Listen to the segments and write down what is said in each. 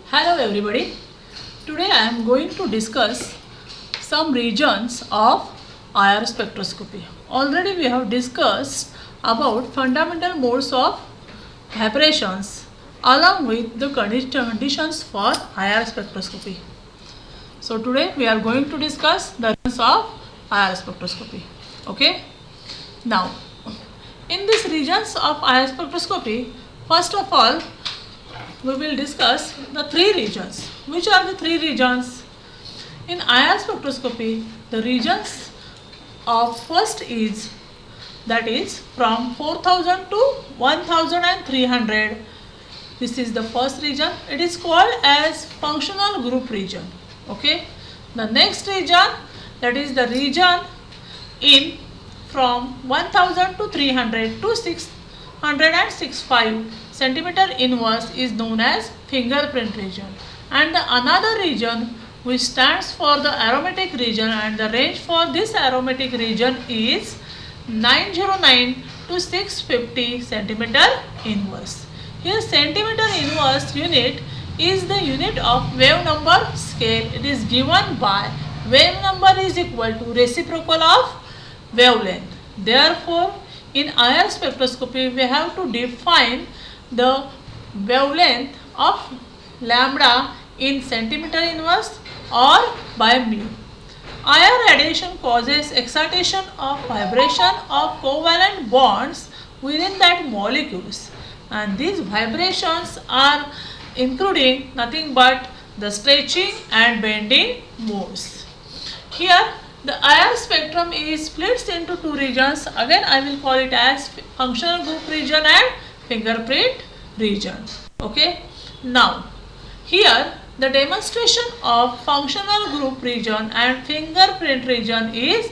Hello everybody. Today I am going to discuss some regions of IR spectroscopy. Already we have discussed about fundamental modes of vibrations along with the conditions for IR spectroscopy. So today we are going to discuss the regions of IR spectroscopy. Okay. Now in these regions of IR spectroscopy, first of all we will discuss the three regions. Which are the three regions? In IR spectroscopy, the regions of first is, that is from 4000 to 1300. This is the first region. It is called as functional group region. Okay. The next region, that is the region in from 1000 to 300 to 665 centimeter inverse is known as fingerprint region, and the another region which stands for the aromatic region, and the range for this aromatic region is 909 to 650 centimeter inverse. Here centimeter inverse unit is the unit of wave number scale. It is given by wave number is equal to reciprocal of wavelength. Therefore in IR spectroscopy we have to define the wavelength of lambda in centimeter inverse or by mu. IR radiation causes excitation of vibration of covalent bonds within that molecules, and these vibrations are including nothing but the stretching and bending modes. Here the IR spectrum is split into two regions. Again I will call it as functional group region and fingerprint region. Okay. Now here the demonstration of functional group region and fingerprint region is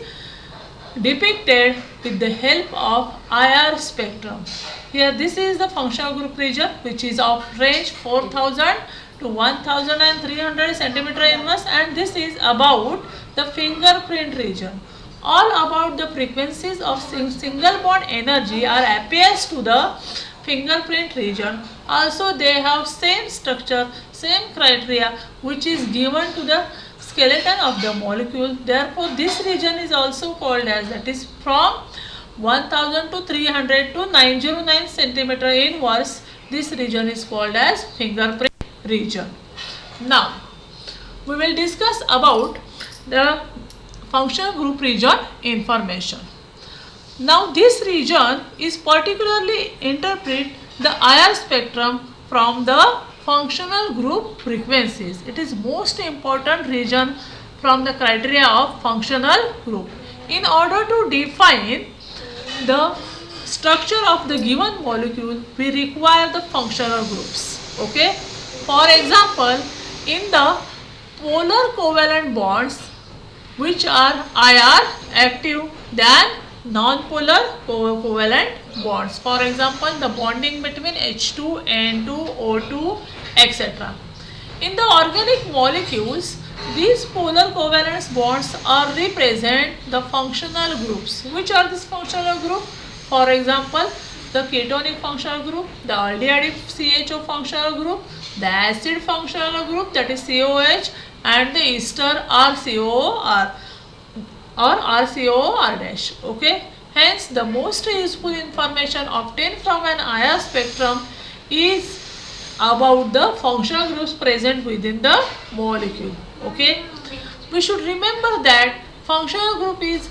depicted with the help of IR spectrum. Here this is the functional group region which is of range 4000 to 1300 centimeter inverse, and this is about the fingerprint region. All about the frequencies of single bond energy are appears to the fingerprint region. Also they have same structure, same criteria which is given to the skeleton of the molecule. Therefore this region is also called as, that is from 1000 to 300 to 909 centimeter inverse. This region is called as fingerprint region. Now we will discuss about the functional group region information. Now this region is particularly interpret the IR spectrum from the functional group frequencies. It is most important region from the criteria of functional group. In order to define the structure of the given molecule, we require the functional groups. Okay. For example, in the polar covalent bonds which are IR active than non-polar covalent bonds. For example, the bonding between H2, N2, O2, etc. In the organic molecules, these polar covalent bonds are represent the functional groups. Which are these functional group? For example, the ketonic functional group, the aldehyde CHO functional group, the acid functional group, that is COH, and the ester RCOR or RCOR dash. Okay. Hence the most useful information obtained from an IR spectrum is about the functional groups present within the molecule. Okay. We should remember that functional group is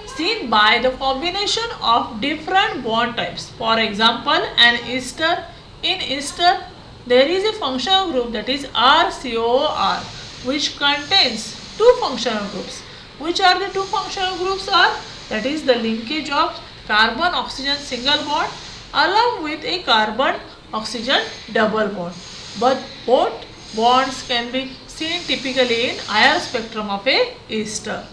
seen by the combination of different bond types. For example, an ester, in ester there is a functional group, that is RCOR, which contains two functional groups. Which are the two functional groups are? That is the linkage of carbon oxygen single bond along with a carbon oxygen double bond. But both bonds can be seen typically in IR spectrum of a ester.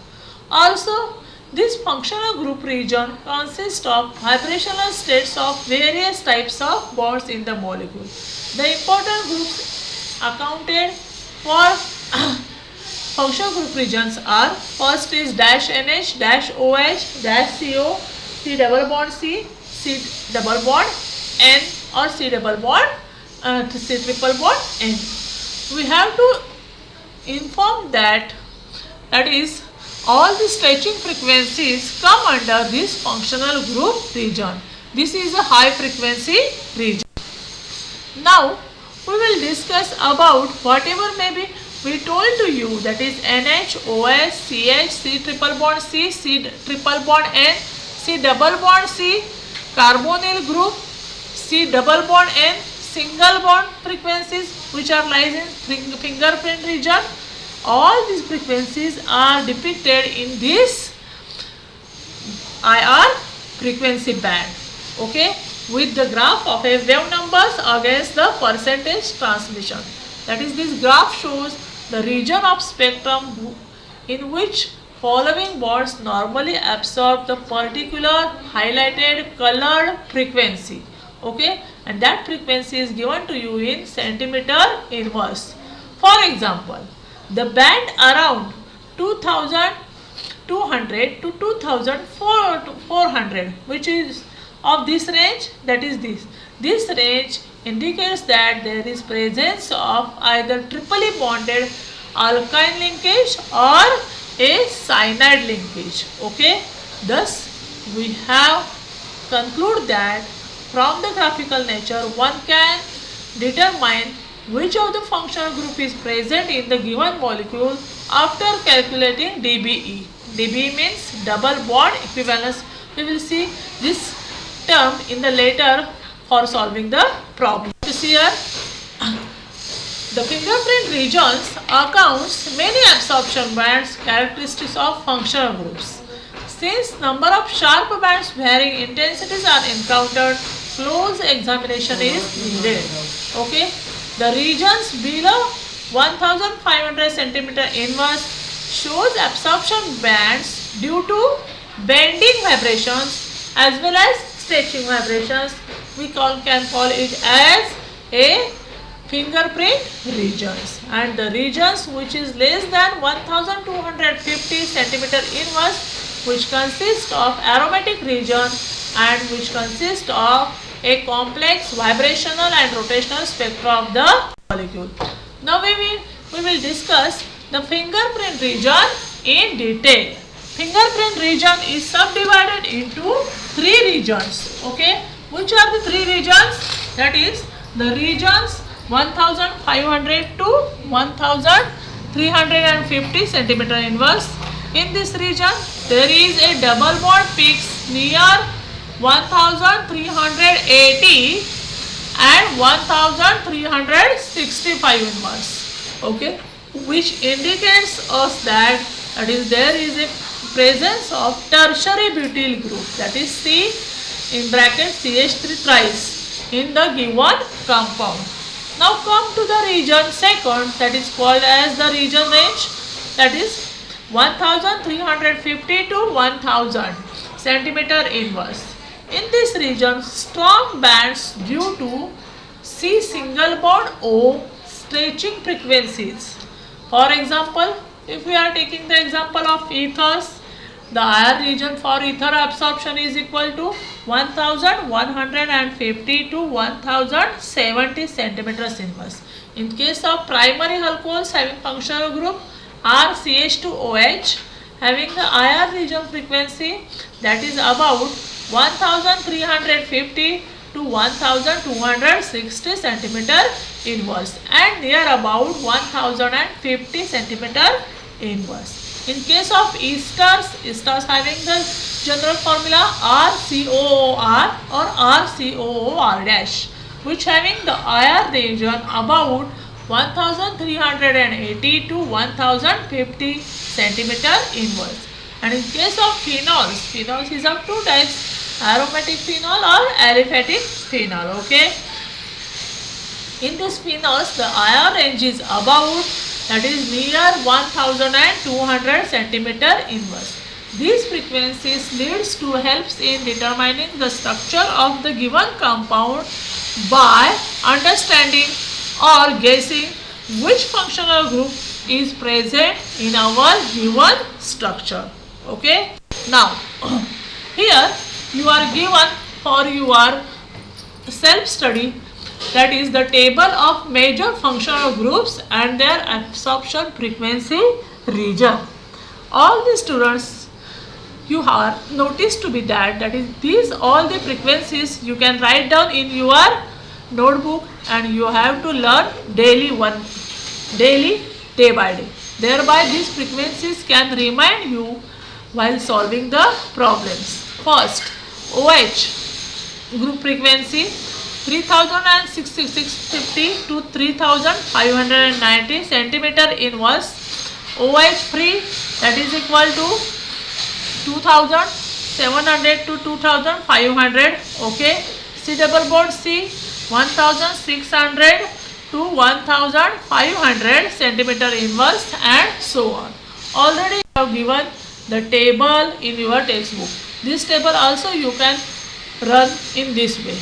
Also this functional group region consists of vibrational states of various types of bonds in the molecule. The important groups accounted for functional group regions are, first is dash NH, dash OH, dash CO, C double bond C, C double bond N, or C double bond C triple bond N. we have to inform that is all the stretching frequencies come under this functional group region. This is a high frequency region. Now we will discuss about whatever may be we told to you, that is NH, OH, CH, C triple bond C, C triple bond N, C double bond C, carbonyl group, C double bond N, single bond frequencies which are lies in fingerprint region. All these frequencies are depicted in this IR frequency band, okay, with the graph of a wave numbers against the percentage transmission. That is, this graph shows the region of spectrum in which following bands normally absorb the particular highlighted colored frequency, okay, and that frequency is given to you in centimeter inverse. For example, the band around 2200 to 2400, which is of this range, that is this range indicates that there is presence of either triply bonded alkyne linkage or a cyanide linkage, okay. Thus we have conclude that from the graphical nature one can determine which of the functional group is present in the given molecule after calculating DBE. DBE means double bond equivalence. We will see this term in the later for solving the problem. You see here, the fingerprint regions accounts many absorption bands characteristics of functional groups. Since number of sharp bands varying intensities are encountered, close examination is needed, okay. The regions below 1500 cm inverse shows absorption bands due to bending vibrations as well as stretching vibrations. We can call it as a fingerprint regions, and the regions which is less than 1250 cm inverse, which consist of aromatic region and which consist of a complex vibrational and rotational spectra of the molecule. Now we will discuss the fingerprint region in detail. Fingerprint region is subdivided into three regions, okay. Which are the three regions? That is the regions 1500 to 1350 cm inverse. In this region there is a double bond peaks near 1380 and 1365 inverse, okay, which indicates us that there is a presence of tertiary butyl group, that is C in bracket CH3 thrice in the given compound. Now come to the region second, that is called as the region range, that is 1350 to 1000 centimeter inverse. In this region, strong bands due to C single bond O stretching frequencies. For example, if we are taking the example of ethers, the IR region for ether absorption is equal to 1150 to 1070 centimeters inverse. In case of primary alcohols having functional group RCH2OH having the IR region frequency, that is about 1350 to 1260 centimeter inverse and near about 1050 centimeter inverse. In case of esters having the general formula RCOOR or RCOOR dash, which having the IR region about 1380 to 1050 centimeter inverse. And in case of phenols is of two types, aromatic phenol or aliphatic phenol, okay. In this phenols the IR range is about, that is near 1200 centimeter inverse. These frequencies leads to helps in determining the structure of the given compound by understanding or guessing which functional group is present in our given structure, okay. Now here you are given for your self study that is the table of major functional groups and their absorption frequency region. All the students, you are noticed to be that is these all the frequencies you can write down in your notebook, and you have to learn daily day by day. Thereby these frequencies can remind you while solving the problems. First, OH group frequency 3650 to 3590 centimeter inverse. OH free, that is equal to 2700 to 2500. Okay. C double bond C 1600 to 1500 centimeter inverse, and so on. Already you have given the table in your textbook. This table also you can run in this way.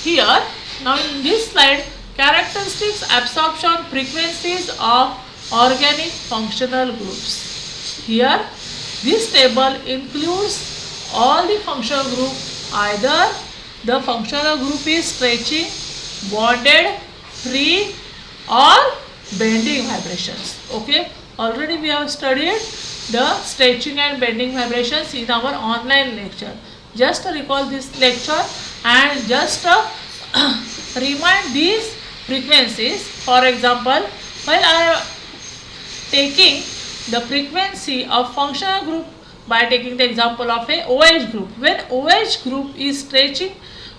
Here, now in this slide, characteristics absorption frequencies of organic functional groups. Here, this table includes all the functional group. Either the functional group is stretching, bonded, free, or bending vibrations. Okay, already we have studied the stretching and bending vibrations in our online lecture. Just recall this lecture and just remind these frequencies. For example, while I am taking the frequency of functional group by taking the example of a OH group. When OH group is stretching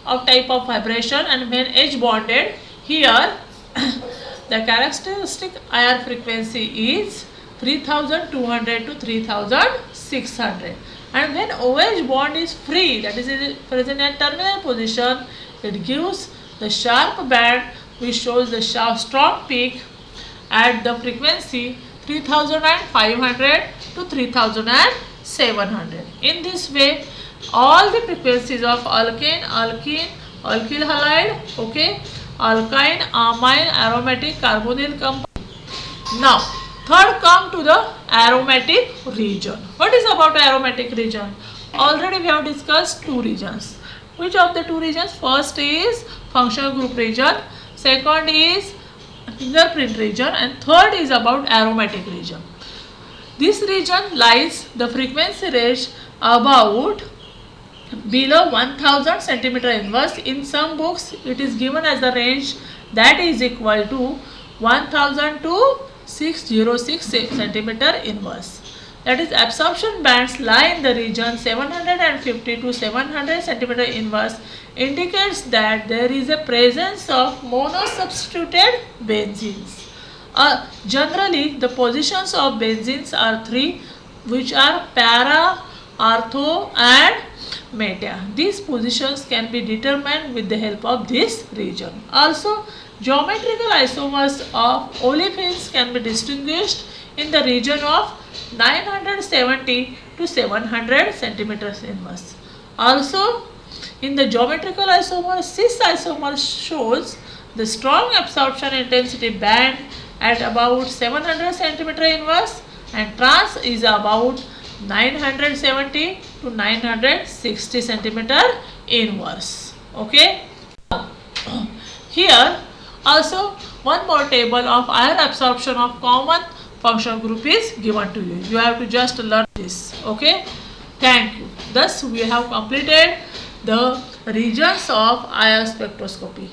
of type of vibration and when H bonded, here the characteristic IR frequency is 3200 to 3600, and when OH bond is free, that is present in terminal position, it gives the sharp band which shows the strong peak at the frequency 3500 to 3700. In this way, all the frequencies of alkane, alkene, alkyl halide, okay, alkyne, amine, aromatic, carbonyl compound. Now, third come to the aromatic region. What is about aromatic region? Already we have discussed two regions. Which of the two regions? First is functional group region, second is fingerprint region, and third is about aromatic region. This region lies the frequency range about below 1000 centimeter inverse. In some books it is given as the range that is equal to 1000 to 606 centimeter inverse. That is, absorption bands lie in the region 750 to 700 centimeter inverse, indicates that there is a presence of monosubstituted benzenes. Generally, the positions of benzenes are three, which are para, ortho, and meta. These positions can be determined with the help of this region. Also, geometrical isomers of olefins can be distinguished in the region of 970 to 700 centimeters inverse. Also, in the geometrical isomer, cis isomer shows the strong absorption intensity band at about 700 centimeter inverse, and trans is about 970 to 960 centimeter inverse. Okay. Here also one more table of ion absorption of common functional group is given to you. You have to just learn this. Okay. Thank you. Thus we have completed the regions of ion spectroscopy.